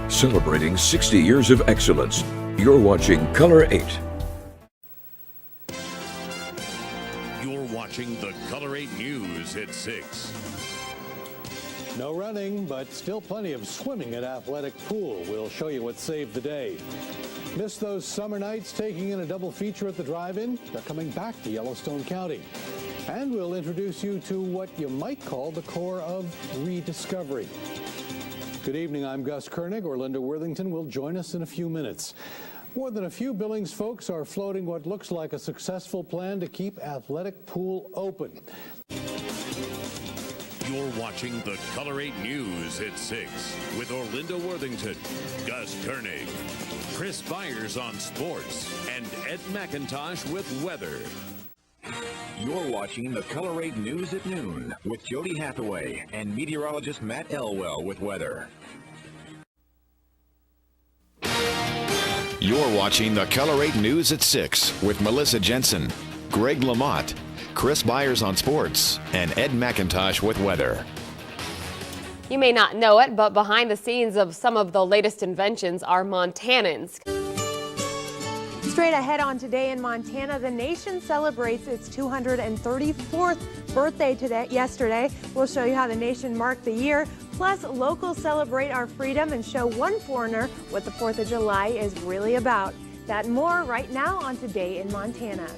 celebrating 60 years of excellence. You're watching KULR-8. You're watching the KULR-8 News at 6. No running, but still plenty of swimming at Athletic Pool. We'll show you what saved the day. Missed those summer nights taking in a double feature at the drive-in? They're coming back to Yellowstone County. And we'll introduce you to what you might call the core of rediscovery. Good evening, I'm Gus Koenig. Orlinda Worthington will join us in a few minutes. More than a few Billings folks are floating what looks like a successful plan to keep Athletic Pool open. You're watching the KULR-8 News at 6 with Orlinda Worthington, Gus Koenig, Chris Byers on sports, and Ed McIntosh with weather. You're watching the KULR-8 News at noon with Jody Hathaway and meteorologist Matt Elwell with weather. You're watching the KULR-8 News at 6 with Melissa Jensen, Greg Lamont, Chris Byers on sports, and Ed McIntosh with weather. You may not know it, but behind the scenes of some of the latest inventions are Montanans. Straight ahead on Today in Montana, the nation celebrates its 234th birthday yesterday. We'll show you how the nation marked the year. Plus, locals celebrate our freedom and show one foreigner what the 4th of July is really about. That and more right now on Today in Montana.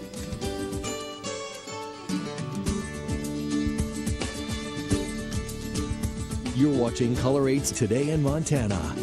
You're watching KULR-8's Today in Montana.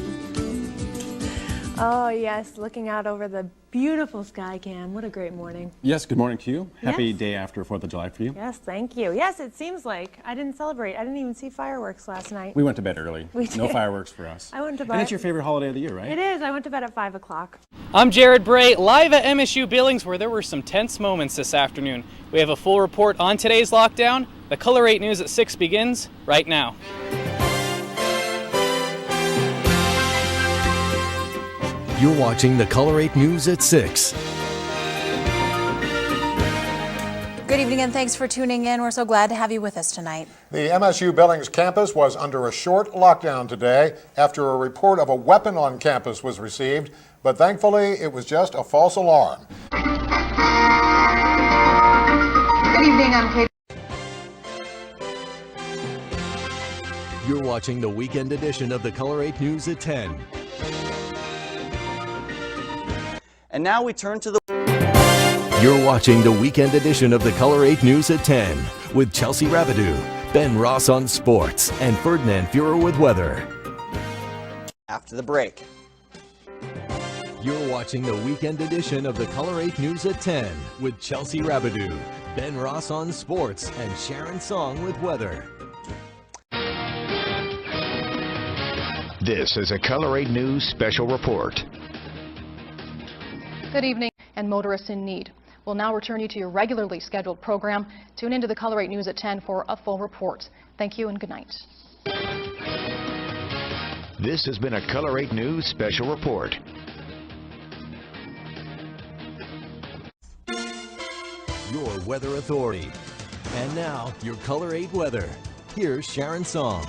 Oh yes, looking out over the beautiful sky cam. What a great morning. Yes, good morning to you. Happy Yes. day after 4th of July for you. Yes, thank you. Yes, it seems like I didn't celebrate. I didn't even see fireworks last night. We went to bed early. We No did. fireworks for us. I went to bed. And it's your favorite holiday of the year, right? It is. I went to bed at 5 o'clock. I'm Jared Bray, live at MSU Billings, where there were some tense moments this afternoon. We have a full report on today's lockdown. The KULR-8 News at 6 begins right now. You're watching the KULR-8 News at 6. Good evening and thanks for tuning in. We're so glad to have you with us tonight. The MSU Billings campus was under a short lockdown today after a report of a weapon on campus was received, but thankfully it was just a false alarm. Good evening, I'm Kate. You're watching the weekend edition of the KULR-8 News at 10. And now we turn to the... You're watching the weekend edition of the KULR-8 News at 10 with Chelsea Rabideau, Ben Ross on sports, and Ferdinand Fuhrer with weather. After the break. You're watching the weekend edition of the KULR-8 News at 10 with Chelsea Rabideau, Ben Ross on sports, and Sharon Song with weather. This is a KULR-8 News special report. Good evening, and motorists in need. We'll now return you to your regularly scheduled program. Tune into the KULR-8 News at 10 for a full report. Thank you and good night. This has been a KULR-8 News special report. Your weather authority. And now, your KULR-8 weather. Here's Sharon Song.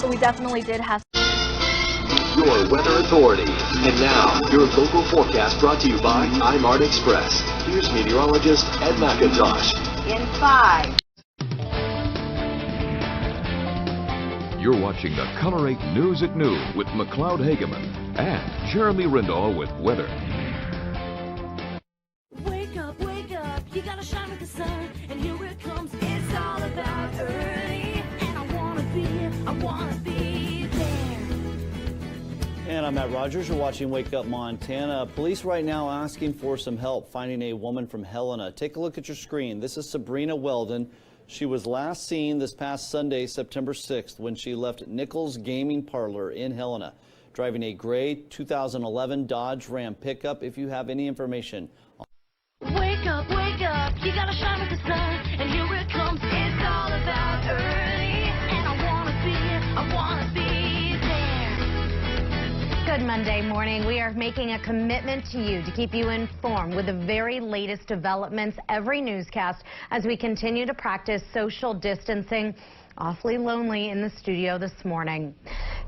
But we definitely did have your weather authority. And now, your local forecast brought to you by iMart Express. Here's meteorologist Ed McIntosh. In 5. You're watching the KULR-8 News at noon with McLeod Hageman and Jeremy Rindall with weather. Wake up, you gotta shine with the sun, and here it comes, it's all about early, and I wanna be there. And I'm Matt Rogers. You're watching Wake Up Montana. Police right now asking for some help finding a woman from Helena. Take a look at your screen. This is Sabrina Weldon. She was last seen this past Sunday, September 6th, when she left Nichols Gaming Parlor in Helena, driving a gray 2011 Dodge Ram pickup. If you have any information. Wake up, you gotta shine with the sun, and here it comes, it's all about early, and I wanna be there. Good Monday morning. We are making a commitment to you to keep you informed with the very latest developments every newscast as we continue to practice social distancing. Awfully lonely in the studio this morning.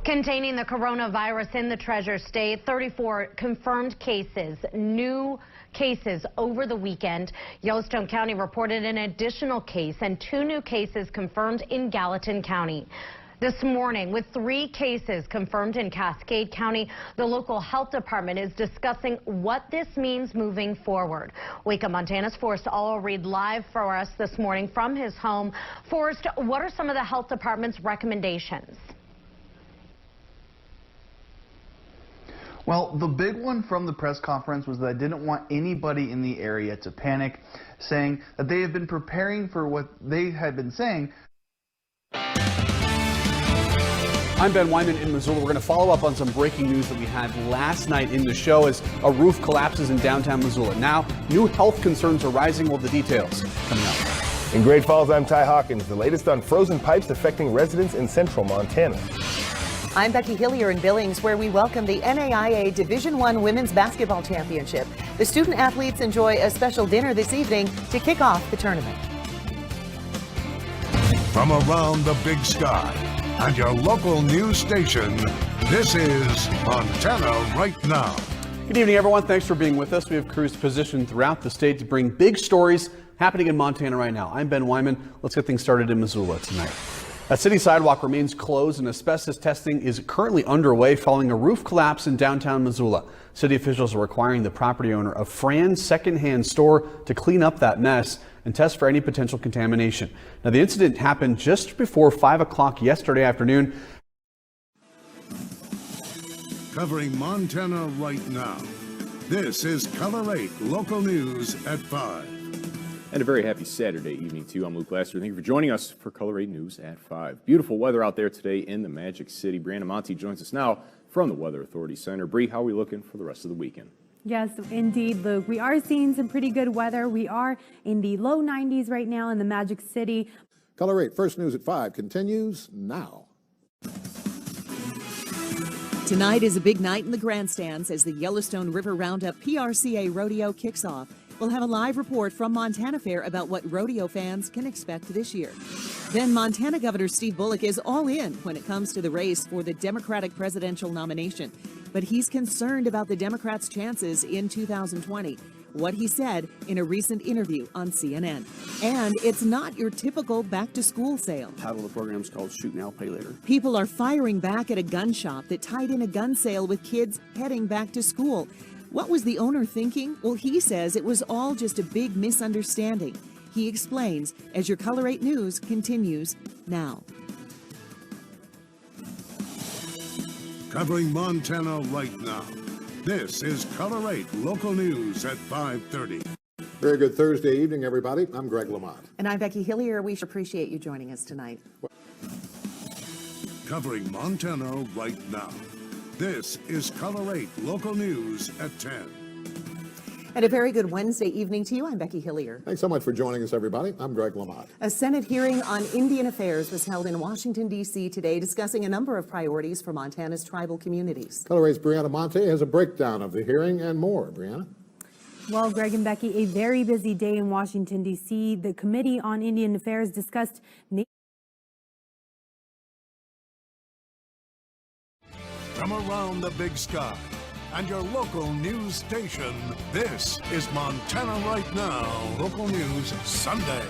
Containing the coronavirus in the Treasure State, 34 confirmed cases, new cases over the weekend. Yellowstone County reported an additional case and 2 new cases confirmed in Gallatin County. This morning, with 3 cases confirmed in Cascade County, the local health department is discussing what this means moving forward. Wake Up Montana's Forrest All will read live for us this morning from his home. Forrest, what are some of the health department's recommendations? Well, the big one from the press conference was that I didn't want anybody in the area to panic, saying that they have been preparing for what they had been saying. I'm Ben Wyman in Missoula. We're going to follow up on some breaking news that we had last night in the show as a roof collapses in downtown Missoula. Now, new health concerns are rising. Well, the details coming up. In Great Falls, I'm Ty Hawkins. The latest on frozen pipes affecting residents in central Montana. I'm Becky Hillier in Billings, where we welcome the NAIA Division I Women's Basketball Championship. The student athletes enjoy a special dinner this evening to kick off the tournament. From around the big sky and your local news station, this is Montana Right Now. Good evening, everyone. Thanks for being with us. We have crews positioned throughout the state to bring big stories happening in Montana right now. I'm Ben Wyman. Let's get things started in Missoula tonight. A city sidewalk remains closed and asbestos testing is currently underway following a roof collapse in downtown Missoula. City officials are requiring the property owner of Fran's secondhand store to clean up that mess and test for any potential contamination. Now, the incident happened just before 5 o'clock yesterday afternoon. Covering Montana right now, this is Color 8 Local News at 5. And a very happy Saturday evening to you. I'm Luke Laster. Thank you for joining us for Color 8 News at 5. Beautiful weather out there today in the Magic City. Brianna Monty joins us now from the Weather Authority Center. Bree, how are we looking for the rest of the weekend? Yes, indeed, Luke. We are seeing some pretty good weather. We are in the low 90s right now in the Magic City. Color 8 First News at 5 continues now. Tonight is a big night in the grandstands as the Yellowstone River Roundup PRCA Rodeo kicks off. We'll have a live report from Montana Fair about what rodeo fans can expect this year. Then Montana Governor Steve Bullock is all in when it comes to the race for the Democratic presidential nomination. But he's concerned about the Democrats' chances in 2020. What he said in a recent interview on CNN. And it's not your typical back-to-school sale. The title of the program is called Shoot Now, Pay Later. People are firing back at a gun shop that tied in a gun sale with kids heading back to school. What was the owner thinking? Well, he says it was all just a big misunderstanding. He explains as your Color 8 News continues now. Covering Montana right now, this is Color 8 Local News at 5:30. Very good Thursday evening, everybody. I'm Greg Lamont. And I'm Becky Hillier. We appreciate you joining us tonight. Covering Montana right now, this is Color 8 Local News at 10. And a very good Wednesday evening to you. I'm Becky Hillier. Thanks so much for joining us, everybody. I'm Greg Lamont. A Senate hearing on Indian affairs was held in Washington, D.C. today, discussing a number of priorities for Montana's tribal communities. Color 8's Brianna Monte has a breakdown of the hearing and more. Brianna? Well, Greg and Becky, a very busy day in Washington, D.C. The Committee on Indian Affairs discussed From around the big sky and your local news station, this is Montana Right Now, Local News Sunday.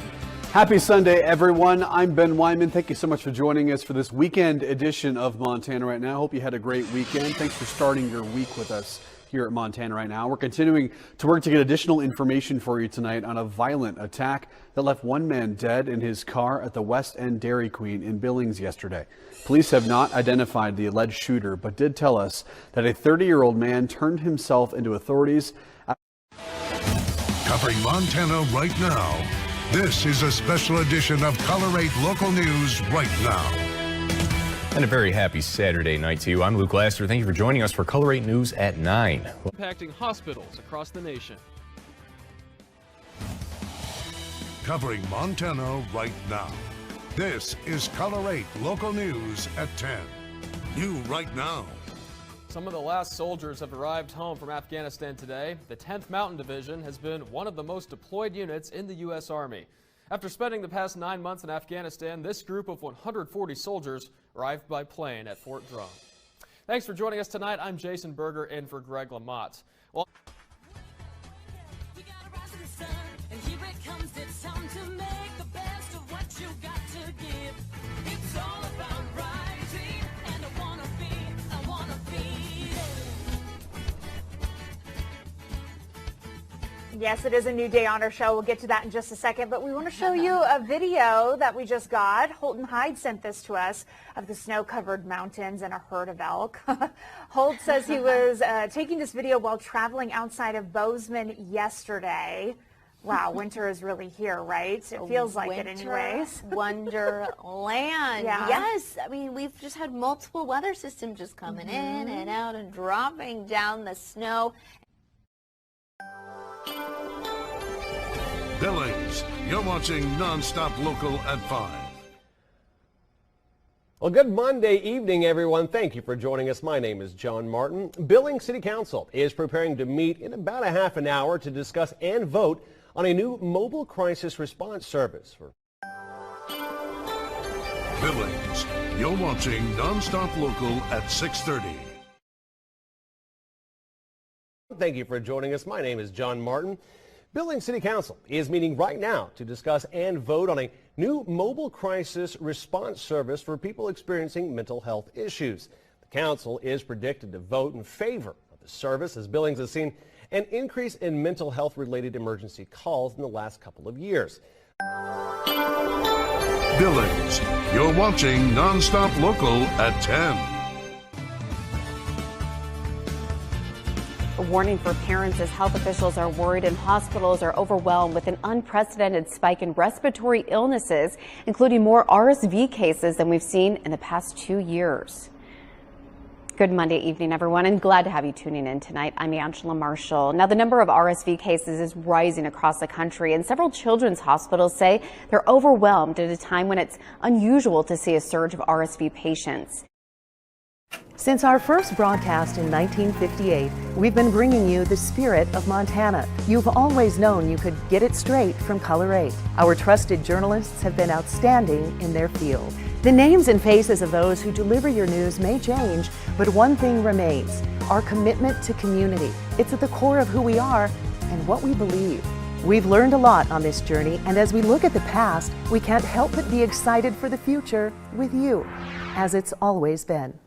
Happy Sunday, everyone. I'm Ben Wyman. Thank you so much for joining us for this weekend edition of Montana Right Now. Hope you had a great weekend. Thanks for starting your week with us here at Montana Right Now. We're continuing to work to get additional information for you tonight on a violent attack that left one man dead in his car at the West End Dairy Queen in Billings yesterday. Police have not identified the alleged shooter, but did tell us that a 30-year-old man turned himself into authorities. Covering Montana Right Now, this is a special edition of Color 8 Local News Right Now. And a very happy Saturday night to you. I'm Luke Laster. Thank you for joining us for Color 8 News at 9. Impacting hospitals across the nation. Covering Montana right now, this is Color 8 Local News at 10. New right now. Some of the last soldiers have arrived home from Afghanistan today. The 10th Mountain Division has been one of the most deployed units in the U.S. Army. After spending the past 9 months in Afghanistan, this group of 140 soldiers arrived by plane at Fort Drum. Thanks for joining us tonight. I'm Jason Berger in for Greg Lamott. Well, Yes, it is a new day on our show. We'll get to that in just a second, but we want to show you a video that we just got. Holton Hyde sent this to us of the snow-covered mountains and a herd of elk. Holt says he was taking this video while traveling outside of Bozeman yesterday. Wow, winter is really here, right? It feels like it anyways. Wonderland. Yeah. Yes, I mean, we've just had multiple weather systems just coming in and out and dropping down the snow. Billings, you're watching NonStop Local at 5. Well, good Monday evening, everyone. Thank you for joining us. My name is John Martin. Billings City Council is preparing to meet in about a half an hour to discuss and vote on a new mobile crisis response service. Billings, you're watching NonStop Local at 6:30. Thank you for joining us. My name is John Martin. Billings City Council is meeting right now to discuss and vote on a new mobile crisis response service for people experiencing mental health issues. The council is predicted to vote in favor of the service as Billings has seen an increase in mental health related emergency calls in the last couple of years. Billings, you're watching NonStop Local at 10. A warning for parents as health officials are worried and hospitals are overwhelmed with an unprecedented spike in respiratory illnesses, including more RSV cases than we've seen in the past 2 years. Good Monday evening, everyone, and glad to have you tuning in tonight. I'm Angela Marshall. Now, the number of RSV cases is rising across the country, and several children's hospitals say they're overwhelmed at a time when it's unusual to see a surge of RSV patients. Since our first broadcast in 1958, we've been bringing you the spirit of Montana. You've always known you could get it straight from Color 8. Our trusted journalists have been outstanding in their field. The names and faces of those who deliver your news may change, but one thing remains: our commitment to community. It's at the core of who we are and what we believe. We've learned a lot on this journey, and as we look at the past, we can't help but be excited for the future with you, as it's always been.